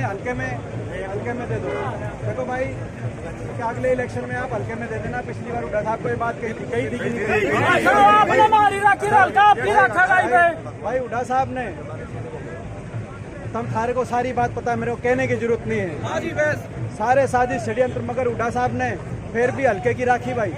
हल्के में दे दो। देखो भाई कि अगले इलेक्शन में आप हल्के में दे देना। पिछली बार हुड्डा साहब को ये बात कही थी कि नहीं? भाई हुड्डा साहब ने, तुम थारे को सारी बात पता है, मेरे को कहने की जरूरत नहीं है। सारे साजिश षड्यंत्र, मगर हुड्डा साहब ने फिर भी हल्के की राखी भाई।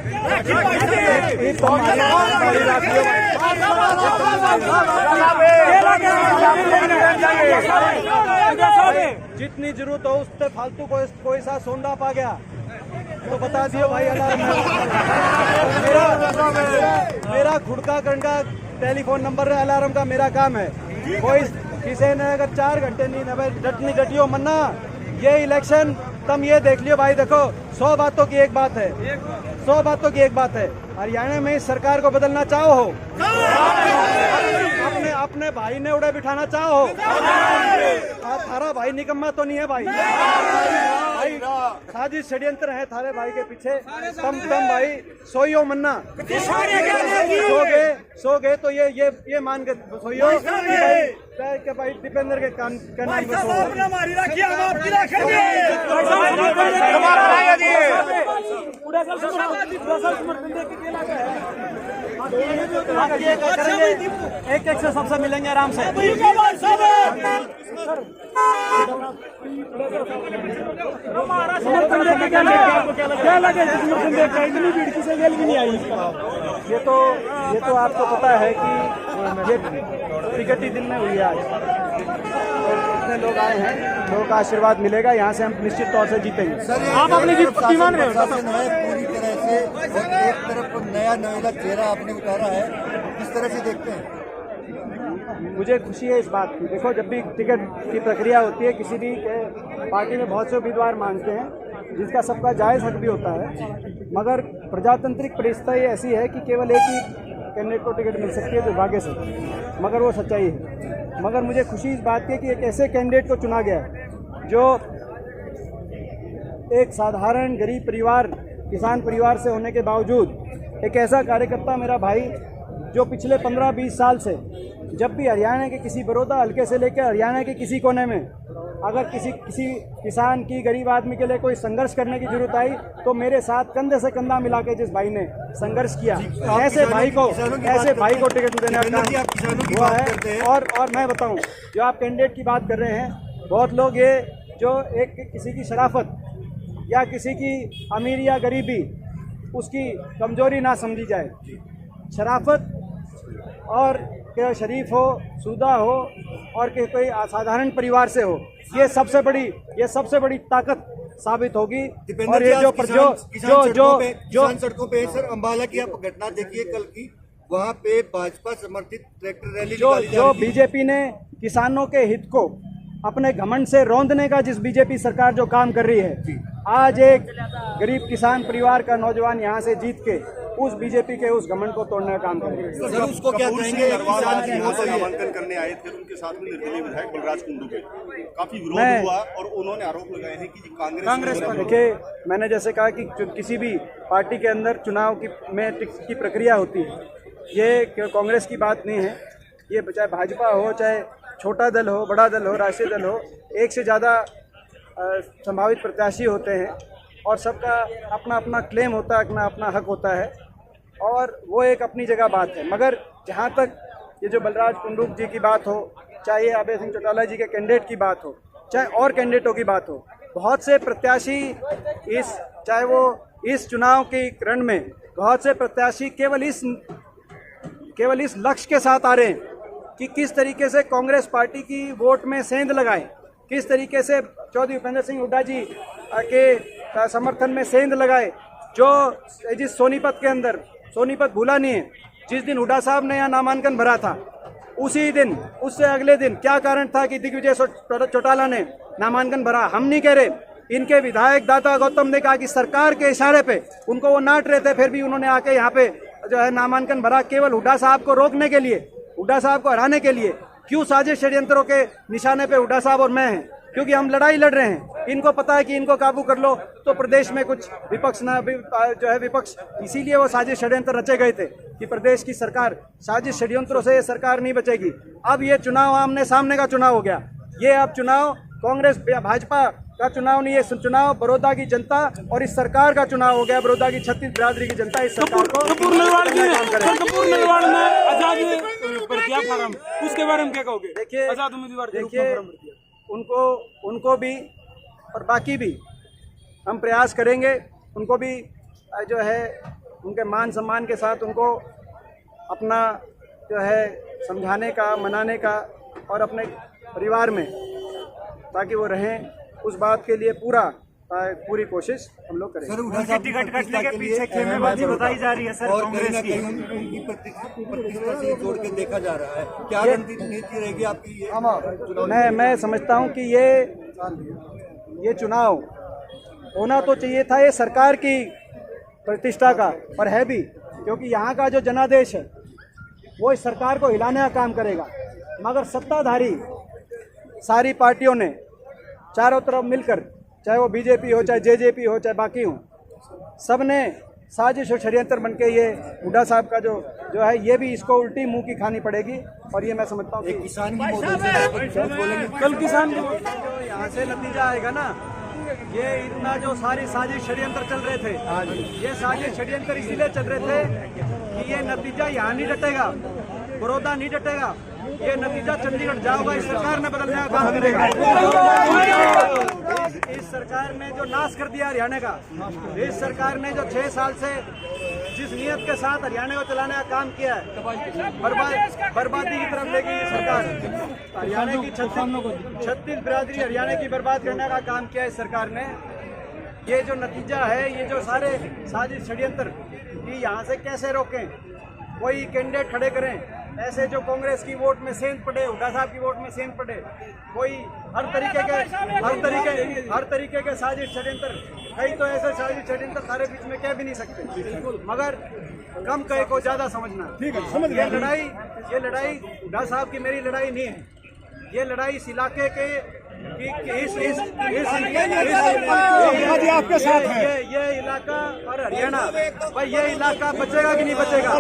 जितनी जरूरत हो उससे फालतू कोई सा सोंदा पा गया तो बता दियो भाई। अलार्म मेरा खुड़का करने का टेलीफोन नंबर है, अलार्म का मेरा काम है। कोई किसी ने अगर 4 घंटे नहीं डटियो मन्ना, ये इलेक्शन तुम ये देख लियो भाई। देखो 100 बातों की एक बात है, 100 बातों की एक बात है। हरियाणा में इस सरकार को बदलना चाहो हो, अपने भाई ने उड़े बिठाना चाहो, थारा भाई निकम्मा तो नहीं है भाई। साजिश षड्यंत्र है थारे भाई के पीछे। तुम भाई सोइयो मन्ना, सोगे तो ये मान के सोइयो कि भाई दीपेंद्र के नाम एक से सबसे मिलेंगे आराम से। क्या लगे समर्थन देख का इतनी भीड़ किसी गेल भी नहीं आई। ये तो आपको पता है कि ये टिकट ही दिन में हुई है आज। इतने लोग आए हैं, लोगों का आशीर्वाद मिलेगा, यहाँ से हम निश्चित तौर से जीतेंगे। आप अपनी जीत पक्की मान रहे हो? पूरी तरह से एक तरफ नया नवेला चेहरा आपने उतारा है, किस तरह से देखते हैं? मुझे खुशी है इस बात की। देखो जब भी टिकट की प्रक्रिया होती है, किसी भी पार्टी में बहुत से उम्मीदवार मांगते हैं, जिसका सबका जायज़ हक भी होता है, मगर प्रजातांत्रिक परिस्थिति ऐसी है कि केवल एक ही कैंडिडेट को टिकट मिल सकती है दुर्भाग्य से, मगर वो सच्चाई है। मगर मुझे खुशी इस बात की कि एक ऐसे कैंडिडेट को चुना गया जो एक साधारण गरीब परिवार, किसान परिवार से होने के बावजूद एक ऐसा कार्यकर्ता मेरा भाई जो पिछले 15-20 साल से जब भी हरियाणा के किसी बड़ौदा हल्के से लेकर हरियाणा के किसी कोने में अगर किसी किसान की, गरीब आदमी के लिए कोई संघर्ष करने की जरूरत आई तो मेरे साथ कंधे से कंधा मिला के जिस भाई ने संघर्ष किया, ऐसे भाई को टिकट देने हुआ है। और मैं बताऊं, जो आप कैंडिडेट की बात कर रहे हैं, बहुत लोग ये जो एक किसी की शराफत या किसी की अमीरी या गरीबी उसकी कमजोरी ना समझी जाए। शराफत और कि शरीफ हो, सूदा हो और कि कोई साधारण परिवार से हो, ये सबसे बड़ी ताकत साबित होगी। और ये जो सड़कों पे सर अम्बाला की आप घटना देखिए कल की, वहाँ पे भाजपा समर्थित ट्रैक्टर रैली जो बीजेपी ने किसानों के हित को अपने घमंड से रौंदने का जिस बीजेपी सरकार जो काम कर रही है, आज एक गरीब किसान परिवार का नौजवान यहाँ से जीत के उस बीजेपी के उस घमंड को तोड़ने का काम करेंगे। सर उसको क्या कहेंगे? नामांकन करने आए थे, उनके साथ में निर्दलीय विधायक बलराज कुंडू के काफी विरोध हुआ और उन्होंने आरोप लगाए हैं कि कांग्रेस पर देखिए, मैंने जैसे कहा कि किसी भी पार्टी के अंदर चुनाव की प्रक्रिया होती है, ये कांग्रेस की बात नहीं है। ये चाहे भाजपा हो, चाहे छोटा दल हो, बड़ा दल हो, राष्ट्रीय दल हो, एक से ज़्यादा संभावित प्रत्याशी होते हैं और सबका अपना अपना क्लेम होता है, अपना अपना हक होता है और वो एक अपनी जगह बात है। मगर जहाँ तक ये जो बलराज कुंडू जी की बात हो, चाहे ये अभय सिंह चौटाला जी के कैंडिडेट की बात हो, चाहे और कैंडिडेटों की बात हो, बहुत से प्रत्याशी चाहे वो इस चुनाव के रण में बहुत से प्रत्याशी केवल इस लक्ष्य के साथ आ रहे हैं कि किस तरीके से कांग्रेस पार्टी की वोट में सेंध लगाएं, किस तरीके से चौधरी भूपेंद्र सिंह हुड्डा जी के समर्थन में सेंध लगाए। जो जिस सोनीपत के अंदर, सोनीपत भूला नहीं है, जिस दिन हुड्डा साहब ने यहाँ नामांकन भरा था, उसी दिन, उससे अगले दिन क्या कारण था कि दिग्विजय चौटाला ने नामांकन भरा? हम नहीं कह रहे, इनके विधायक दाता गौतम ने कहा कि सरकार के इशारे पे उनको वो नाट रहे थे, फिर भी उन्होंने आके यहाँ पे जो है नामांकन भरा, केवल हुड्डा साहब को रोकने के लिए, हुड्डा साहब को हराने के लिए। क्यों साजिश षड्यंत्रों के निशाने पे हुड्डा साहब और मैं हैं? क्योंकि हम लड़ाई लड़ रहे हैं। इनको पता है कि इनको काबू कर लो तो प्रदेश में कुछ विपक्ष, इसीलिए वो साजिश षड्यंत्र रचे गए थे कि प्रदेश की सरकार, साजिश षड्यंत्रों से ये सरकार नहीं बचेगी। अब ये चुनाव आमने सामने का चुनाव हो गया। ये अब चुनाव कांग्रेस भाजपा का चुनाव नहीं है, चुनाव बड़ौदा की जनता और इस सरकार का चुनाव हो गया। बड़ौदा की 36 बिरादरी की जनता इस सरकार को कपूर नलवाड़ में आजाद भर दिया फार्म, उसके बारे में क्या कहोगे? देखिए, आजाद उम्मीदवार देखिए उनको भी और बाकी भी हम प्रयास करेंगे, उनको भी जो है उनके मान सम्मान के साथ उनको अपना जो है समझाने का, मनाने का और अपने परिवार में ताकि वो रहें, उस बात के लिए पूरी कोशिश हम लोग करेंगे। सर, हुड्डा साहब टिकट कटने के पीछे खेमेबाजी बताई जा रही है सर और कहीं कांग्रेस ना की। कहीं उनकी प्रतिष्ठा से जोड़ के देखा जा रहा है। क्या रणनीति रहेगी आपकी ये चुनाव? मैं समझता हूं कि ये चुनाव होना तो चाहिए था, ये सरकार की प्रतिष्ठा का और है भी, क्योंकि यहाँ का जो जनादेश है वो इस सरकार को हिलाने का काम करेगा। मगर सत्ताधारी सारी पार्टियों ने चारों तरफ मिलकर, चाहे वो बीजेपी हो, चाहे जेजेपी हो, चाहे बाकी हो, सब ने साजिश और षड्यंत्र बन के ये हुड्डा साहब का जो है ये भी इसको उल्टी मुंह की खानी पड़ेगी। और ये मैं समझता हूँ एक किसान की मौत हो बोलेंगे कल किसान जो यहाँ से नतीजा आएगा ना, ये इतना जो सारी साजिश षड्यंत्र चल रहे थे, ये साजिश षड्यंत्र इसीलिए चल रहे थे कि ये नतीजा यहाँ नहीं डटेगा, बड़ौदा नहीं डटेगा, ये नतीजा चंडीगढ़ जाओगा, इस सरकार ने बदलने का काम करेगा। इस सरकार ने जो नाश कर दिया हरियाणा का, इस सरकार ने जो 6 साल से जिस नियत के साथ हरियाणा को चलाने का काम किया है, बर्बादी की तरफ लेगी ये सरकार। हरियाणा की 36 बिरादरी हरियाणा की बर्बाद करने का काम किया है इस सरकार ने। ये जो नतीजा है, ये जो सारे साजिश षड्यंत्र कि यहाँ से कैसे रोकें, कोई कैंडिडेट खड़े करें ऐसे जो कांग्रेस की वोट में सेंध पड़े, हुड्डा साहब की वोट में सेंध पड़े, कोई हर तरीके के साजिश षड्यंत्र, कई तो ऐसे साजिश षड्यंत्र सारे बीच में कह भी नहीं सकते, मगर कम कहे को ज्यादा समझना। ये लड़ाई हुड्डा साहब की मेरी लड़ाई नहीं है, ये लड़ाई इस इलाके के आपके साथ है। ये इलाका और हरियाणा, भाई ये इलाका बचेगा कि नहीं बचेगा?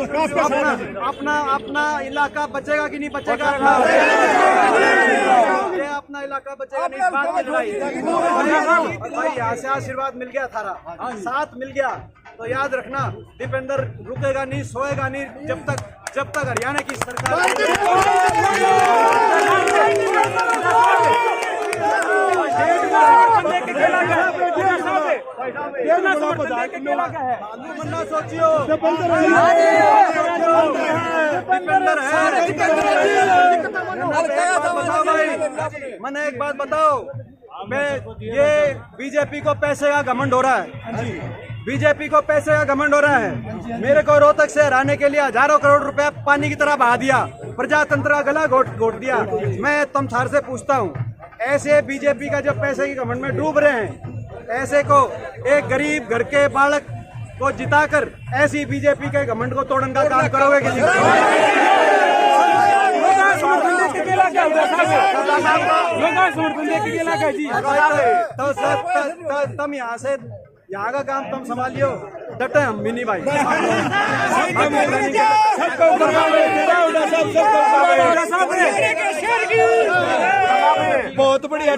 अपना इलाका बचेगा कि नहीं बचेगा? ये अपना इलाका बचेगा नहीं, इस बात की लड़ाई है। भाई यहाँ से आशीर्वाद मिल गया, थारा साथ मिल गया, तो याद रखना दीपेंद्र रुकेगा नहीं, सोएगा नहीं जब तक हरियाणा की सोचियो मैंने एक बात बताओ, ये बीजेपी को पैसे का घमंड हो रहा है, बीजेपी को पैसे का घमंड हो रहा है। मेरे को रोहतक से हराने के लिए हजारों करोड़ रुपया पानी की तरह बहा दिया, प्रजातंत्र का गला घोट दिया। मैं तुम सार से पूछता हूँ, ऐसे बीजेपी का जब पैसे की घमंड में डूब रहे हैं, ऐसे को एक गरीब घर के बालक को जिताकर ऐसी बीजेपी के घमंड को तोड़ने का काम करोगे कि तो तुम यहाँ का काम तुम संभालियो, डटे हम भी नहीं भाई। बहुत बढ़िया।